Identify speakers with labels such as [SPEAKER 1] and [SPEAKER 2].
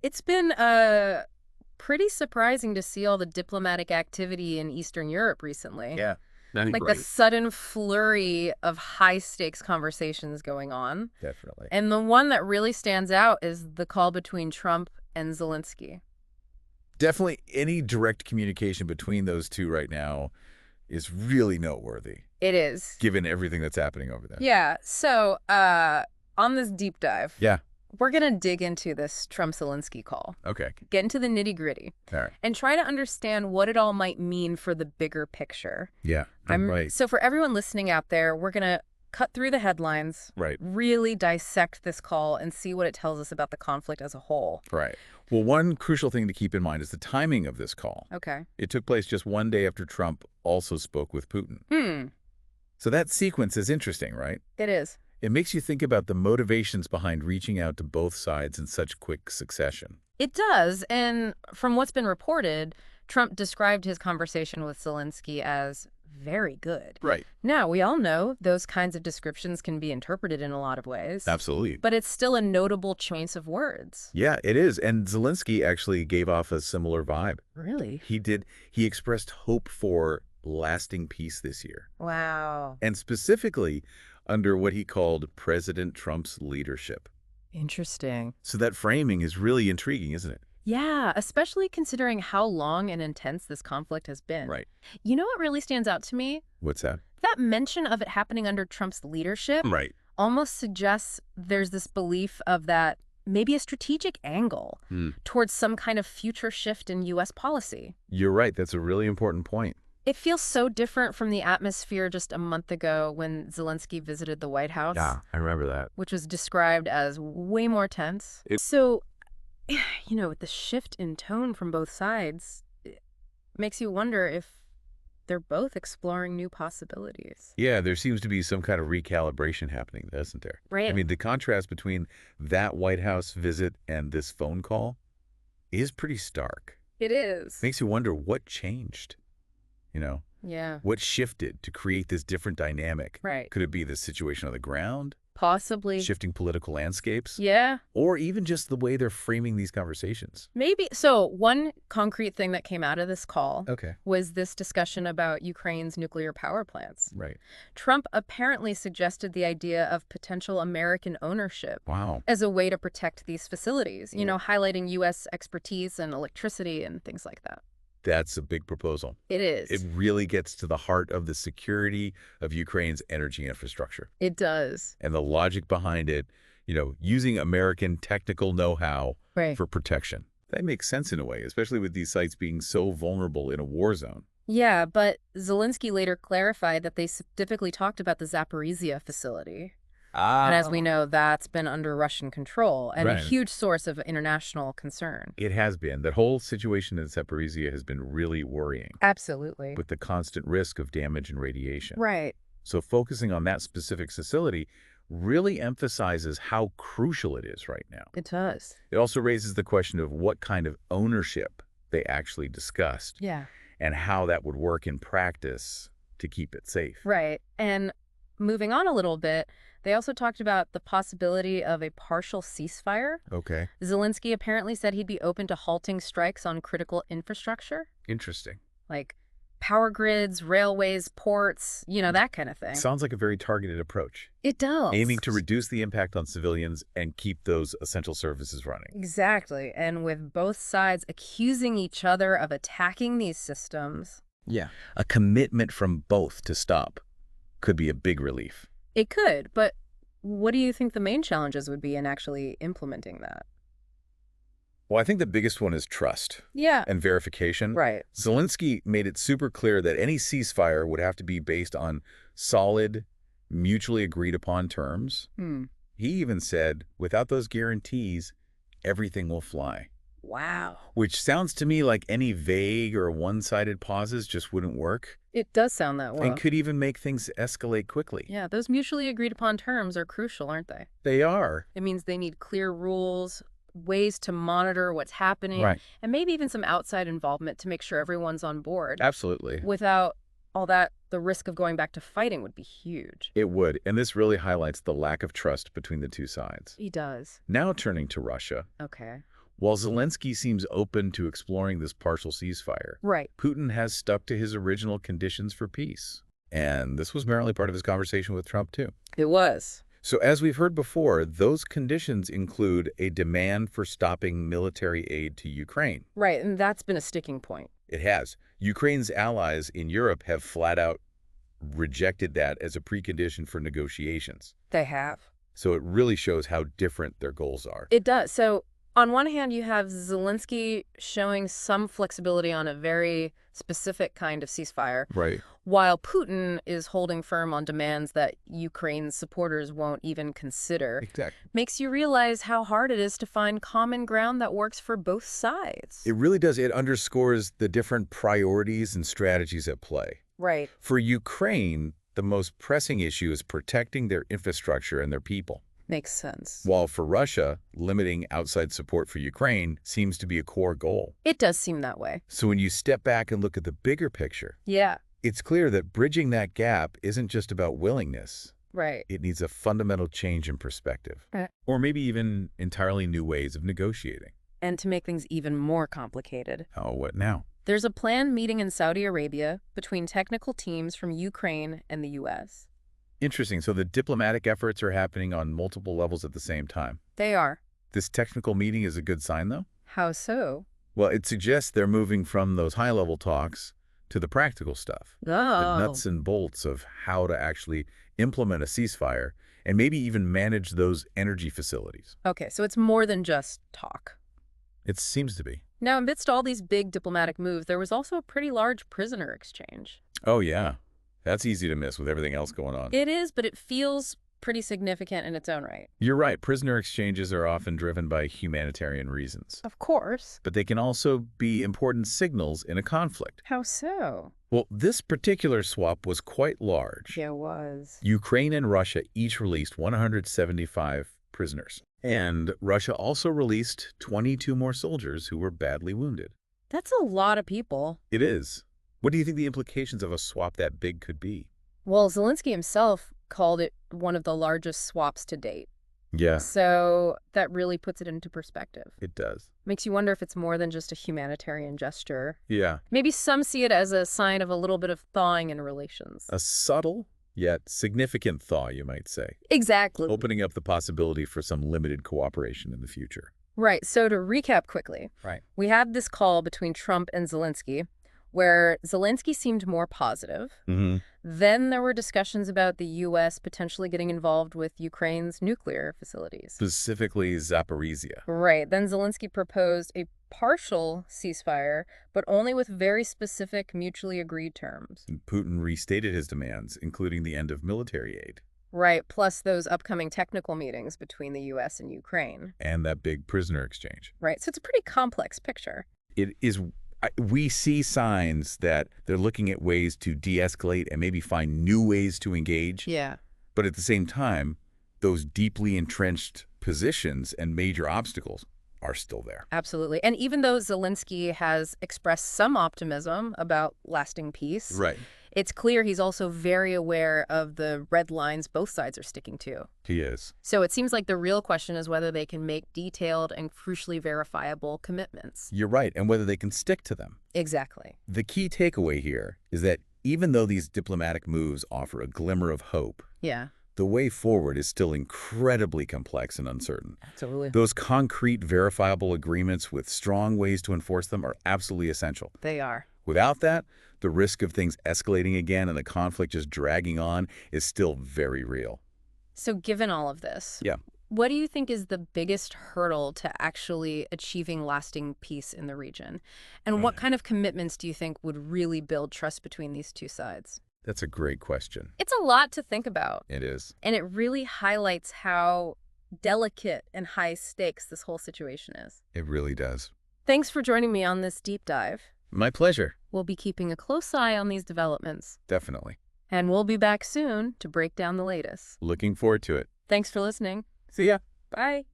[SPEAKER 1] It's been pretty surprising to see all the diplomatic activity in Eastern Europe recently.
[SPEAKER 2] Yeah, that'd be
[SPEAKER 1] Like the
[SPEAKER 2] great.
[SPEAKER 1] sudden flurry of high-stakes conversations going on.
[SPEAKER 2] Definitely.
[SPEAKER 1] And the one that really stands out is the call between Trump and Zelensky.
[SPEAKER 2] Definitely any direct communication between those two right now is really noteworthy,
[SPEAKER 1] It is.
[SPEAKER 2] given everything that's happening over there.
[SPEAKER 1] Yeah. So, on this deep dive,
[SPEAKER 2] Yeah.
[SPEAKER 1] we're going to dig into this Trump-Zelensky call,
[SPEAKER 2] Okay.
[SPEAKER 1] get into the nitty-gritty,
[SPEAKER 2] All right.
[SPEAKER 1] and try to understand what it all might mean for the bigger picture.
[SPEAKER 2] Yeah. Right.
[SPEAKER 1] So for everyone listening out there, we're going to cut through the headlines,
[SPEAKER 2] Right.
[SPEAKER 1] really dissect this call and see what it tells us about the conflict as a whole.
[SPEAKER 2] Right. Well, one crucial thing to keep in mind is the timing of this call.
[SPEAKER 1] Okay.
[SPEAKER 2] It took place just one day after Trump also spoke with Putin. So that sequence is interesting, right?
[SPEAKER 1] It is.
[SPEAKER 2] It makes you think about the motivations behind reaching out to both sides in such quick succession.
[SPEAKER 1] It does. And from what's been reported, Trump described his conversation with Zelensky as very good.
[SPEAKER 2] Right.
[SPEAKER 1] Now, we all know those kinds of descriptions can be interpreted in a lot of ways.
[SPEAKER 2] Absolutely.
[SPEAKER 1] But it's still a notable choice of words.
[SPEAKER 2] Yeah, it is. And Zelensky actually gave off a similar vibe.
[SPEAKER 1] Really?
[SPEAKER 2] He did. He expressed hope for lasting peace this year.
[SPEAKER 1] Wow.
[SPEAKER 2] And specifically under what he called President Trump's leadership.
[SPEAKER 1] Interesting.
[SPEAKER 2] So that framing is really intriguing, isn't it?
[SPEAKER 1] Yeah, especially considering how long and intense this conflict has been.
[SPEAKER 2] Right.
[SPEAKER 1] You know what really stands out to me?
[SPEAKER 2] What's that?
[SPEAKER 1] That mention of it happening under Trump's leadership
[SPEAKER 2] Right.
[SPEAKER 1] almost suggests there's this belief of that maybe a strategic angle towards some kind of future shift in U.S. policy.
[SPEAKER 2] You're right. That's a really important point.
[SPEAKER 1] It feels so different from the atmosphere just a month ago when Zelensky visited the White House.
[SPEAKER 2] Yeah, I remember that.
[SPEAKER 1] Which was described as way more tense. So, you know, with the shift in tone from both sides, it makes you wonder if they're both exploring new possibilities.
[SPEAKER 2] Yeah, there seems to be some kind of recalibration happening, doesn't there?
[SPEAKER 1] Right.
[SPEAKER 2] I mean, the contrast between that White House visit and this phone call is pretty stark.
[SPEAKER 1] It is.
[SPEAKER 2] Makes you wonder what changed, you know?
[SPEAKER 1] Yeah.
[SPEAKER 2] What shifted to create this different dynamic?
[SPEAKER 1] Right.
[SPEAKER 2] Could it be the situation on the ground?
[SPEAKER 1] Possibly.
[SPEAKER 2] Shifting political landscapes?
[SPEAKER 1] Yeah.
[SPEAKER 2] Or even just the way they're framing these conversations?
[SPEAKER 1] Maybe. So one concrete thing that came out of this call
[SPEAKER 2] Okay.
[SPEAKER 1] was this discussion about Ukraine's nuclear power plants.
[SPEAKER 2] Right.
[SPEAKER 1] Trump apparently suggested the idea of potential American ownership
[SPEAKER 2] Wow.
[SPEAKER 1] as a way to protect these facilities, you know, highlighting U.S. expertise and electricity and things like that.
[SPEAKER 2] That's a big proposal.
[SPEAKER 1] It is.
[SPEAKER 2] It really gets to the heart of the security of Ukraine's energy infrastructure.
[SPEAKER 1] It does.
[SPEAKER 2] And the logic behind it, you know, using American technical know-how
[SPEAKER 1] Right.
[SPEAKER 2] for protection. That makes sense in a way, especially with these sites being so vulnerable in a war zone.
[SPEAKER 1] Yeah, but Zelensky later clarified that they specifically talked about the Zaporizhzhia facility. And as we know, that's been under Russian control and a
[SPEAKER 2] Right.
[SPEAKER 1] huge source of international concern.
[SPEAKER 2] It has been. That whole situation in Zaporizhzhia has been really worrying,
[SPEAKER 1] Absolutely.
[SPEAKER 2] with the constant risk of damage and radiation.
[SPEAKER 1] Right.
[SPEAKER 2] So focusing on that specific facility really emphasizes how crucial it is right now.
[SPEAKER 1] It does.
[SPEAKER 2] It also raises the question of what kind of ownership they actually discussed
[SPEAKER 1] Yeah.
[SPEAKER 2] and how that would work in practice to keep it safe.
[SPEAKER 1] Right. And moving on a little bit, they also talked about the possibility of a partial ceasefire.
[SPEAKER 2] Okay.
[SPEAKER 1] Zelensky apparently said he'd be open to halting strikes on critical infrastructure,
[SPEAKER 2] Interesting.
[SPEAKER 1] like power grids, railways, ports, you know, that kind of thing.
[SPEAKER 2] Sounds like a very targeted approach,
[SPEAKER 1] It does.
[SPEAKER 2] aiming to reduce the impact on civilians and keep those essential services running.
[SPEAKER 1] Exactly. And with both sides accusing each other of attacking these systems.
[SPEAKER 2] Yeah. A commitment from both to stop could be a big relief.
[SPEAKER 1] It could, but what do you think the main challenges would be in actually implementing that?
[SPEAKER 2] Well, I think the biggest one is trust
[SPEAKER 1] Yeah.
[SPEAKER 2] and verification.
[SPEAKER 1] Right.
[SPEAKER 2] Zelensky made it super clear that any ceasefire would have to be based on solid, mutually agreed upon terms. He even said, without those guarantees, everything will fly.
[SPEAKER 1] Wow.
[SPEAKER 2] Which sounds to me like any vague or one-sided pauses just wouldn't work
[SPEAKER 1] It does sound that way.
[SPEAKER 2] and could even make things escalate quickly.
[SPEAKER 1] Yeah, those mutually agreed upon terms are crucial, aren't they?
[SPEAKER 2] They are.
[SPEAKER 1] It means they need clear rules, ways to monitor what's happening,
[SPEAKER 2] Right.
[SPEAKER 1] and maybe even some outside involvement to make sure everyone's on board.
[SPEAKER 2] Absolutely.
[SPEAKER 1] Without all that, the risk of going back to fighting would be huge.
[SPEAKER 2] It would. And this really highlights the lack of trust between the two sides.
[SPEAKER 1] He does.
[SPEAKER 2] Now turning to Russia.
[SPEAKER 1] Okay.
[SPEAKER 2] While Zelensky seems open to exploring this partial ceasefire,
[SPEAKER 1] Right.
[SPEAKER 2] Putin has stuck to his original conditions for peace. And this was apparently part of his conversation with Trump, too.
[SPEAKER 1] It was.
[SPEAKER 2] So as we've heard before, those conditions include a demand for stopping military aid to Ukraine.
[SPEAKER 1] Right, and that's been a sticking point.
[SPEAKER 2] It has. Ukraine's allies in Europe have flat out rejected that as a precondition for negotiations.
[SPEAKER 1] They have.
[SPEAKER 2] So it really shows how different their goals are.
[SPEAKER 1] It does. So on one hand, you have Zelensky showing some flexibility on a very specific kind of ceasefire,
[SPEAKER 2] Right.
[SPEAKER 1] while Putin is holding firm on demands that Ukraine's supporters won't even consider.
[SPEAKER 2] Exactly.
[SPEAKER 1] Makes you realize how hard it is to find common ground that works for both sides.
[SPEAKER 2] It really does. It underscores the different priorities and strategies at play.
[SPEAKER 1] Right.
[SPEAKER 2] For Ukraine, the most pressing issue is protecting their infrastructure and their people.
[SPEAKER 1] Makes sense.
[SPEAKER 2] While for Russia, limiting outside support for Ukraine seems to be a core goal.
[SPEAKER 1] It does seem that way.
[SPEAKER 2] So when you step back and look at the bigger picture,
[SPEAKER 1] Yeah.
[SPEAKER 2] it's clear that bridging that gap isn't just about willingness.
[SPEAKER 1] Right.
[SPEAKER 2] It needs a fundamental change in perspective. Or maybe even entirely new ways of negotiating.
[SPEAKER 1] And to make things even more complicated,
[SPEAKER 2] Oh, what now?
[SPEAKER 1] there's a planned meeting in Saudi Arabia between technical teams from Ukraine and the U.S.
[SPEAKER 2] Interesting. So the diplomatic efforts are happening on multiple levels at the same time.
[SPEAKER 1] They are.
[SPEAKER 2] This technical meeting is a good sign, though?
[SPEAKER 1] How so?
[SPEAKER 2] Well, it suggests they're moving from those high-level talks to the practical stuff.
[SPEAKER 1] Oh.
[SPEAKER 2] The nuts and bolts of how to actually implement a ceasefire and maybe even manage those energy facilities.
[SPEAKER 1] Okay, so it's more than just talk.
[SPEAKER 2] It seems to be.
[SPEAKER 1] Now, amidst all these big diplomatic moves, there was also a pretty large prisoner exchange.
[SPEAKER 2] Oh, yeah. That's easy to miss with everything else going on.
[SPEAKER 1] It is, but it feels pretty significant in its own right.
[SPEAKER 2] You're right. Prisoner exchanges are often driven by humanitarian reasons.
[SPEAKER 1] Of course.
[SPEAKER 2] But they can also be important signals in a conflict.
[SPEAKER 1] How so?
[SPEAKER 2] Well, this particular swap was quite large.
[SPEAKER 1] Yeah, it was.
[SPEAKER 2] Ukraine and Russia each released 175 prisoners. And Russia also released 22 more soldiers who were badly wounded.
[SPEAKER 1] That's a lot of people.
[SPEAKER 2] It is. What do you think the implications of a swap that big could be?
[SPEAKER 1] Well, Zelensky himself called it one of the largest swaps to date.
[SPEAKER 2] Yeah,
[SPEAKER 1] So that really puts it into perspective.
[SPEAKER 2] it does.
[SPEAKER 1] Makes you wonder if it's more than just a humanitarian gesture.
[SPEAKER 2] Yeah,
[SPEAKER 1] Maybe some see it as a sign of a little bit of thawing in relations.
[SPEAKER 2] a subtle yet significant thaw, you might say,
[SPEAKER 1] Exactly.
[SPEAKER 2] opening up the possibility for some limited cooperation in the future.
[SPEAKER 1] Right. So to recap quickly,
[SPEAKER 2] Right.
[SPEAKER 1] we had this call between Trump and Zelensky where Zelensky seemed more positive.
[SPEAKER 2] Mm-hmm.
[SPEAKER 1] Then there were discussions about the U.S. potentially getting involved with Ukraine's nuclear facilities.
[SPEAKER 2] Specifically Zaporizhzhia.
[SPEAKER 1] Right. Then Zelensky proposed a partial ceasefire, but only with very specific, mutually agreed terms.
[SPEAKER 2] And Putin restated his demands, including the end of military aid.
[SPEAKER 1] Right, plus those upcoming technical meetings between the U.S. and Ukraine.
[SPEAKER 2] And that big prisoner exchange.
[SPEAKER 1] Right, so it's a pretty complex picture.
[SPEAKER 2] It is. We see signs that they're looking at ways to de-escalate and maybe find new ways to engage.
[SPEAKER 1] Yeah.
[SPEAKER 2] But at the same time, those deeply entrenched positions and major obstacles are still there.
[SPEAKER 1] Absolutely. And even though Zelensky has expressed some optimism about lasting peace,
[SPEAKER 2] Right.
[SPEAKER 1] it's clear he's also very aware of the red lines both sides are sticking to.
[SPEAKER 2] He is.
[SPEAKER 1] So it seems like the real question is whether they can make detailed and crucially verifiable commitments.
[SPEAKER 2] You're right, and whether they can stick to them.
[SPEAKER 1] Exactly.
[SPEAKER 2] The key takeaway here is that even though these diplomatic moves offer a glimmer of hope,
[SPEAKER 1] Yeah.
[SPEAKER 2] the way forward is still incredibly complex and uncertain.
[SPEAKER 1] Absolutely.
[SPEAKER 2] Those concrete, verifiable agreements with strong ways to enforce them are absolutely essential.
[SPEAKER 1] They are.
[SPEAKER 2] Without that, the risk of things escalating again and the conflict just dragging on is still very real.
[SPEAKER 1] So given all of this,
[SPEAKER 2] Yeah.
[SPEAKER 1] what do you think is the biggest hurdle to actually achieving lasting peace in the region? And what kind of commitments do you think would really build trust between these two sides?
[SPEAKER 2] That's a great question.
[SPEAKER 1] It's a lot to think about.
[SPEAKER 2] It is.
[SPEAKER 1] And it really highlights how delicate and high stakes this whole situation is.
[SPEAKER 2] It really does.
[SPEAKER 1] Thanks for joining me on this deep dive.
[SPEAKER 2] My pleasure.
[SPEAKER 1] We'll be keeping a close eye on these developments.
[SPEAKER 2] Definitely.
[SPEAKER 1] And we'll be back soon to break down the latest.
[SPEAKER 2] Looking forward to it.
[SPEAKER 1] Thanks for listening.
[SPEAKER 2] See ya.
[SPEAKER 1] Bye.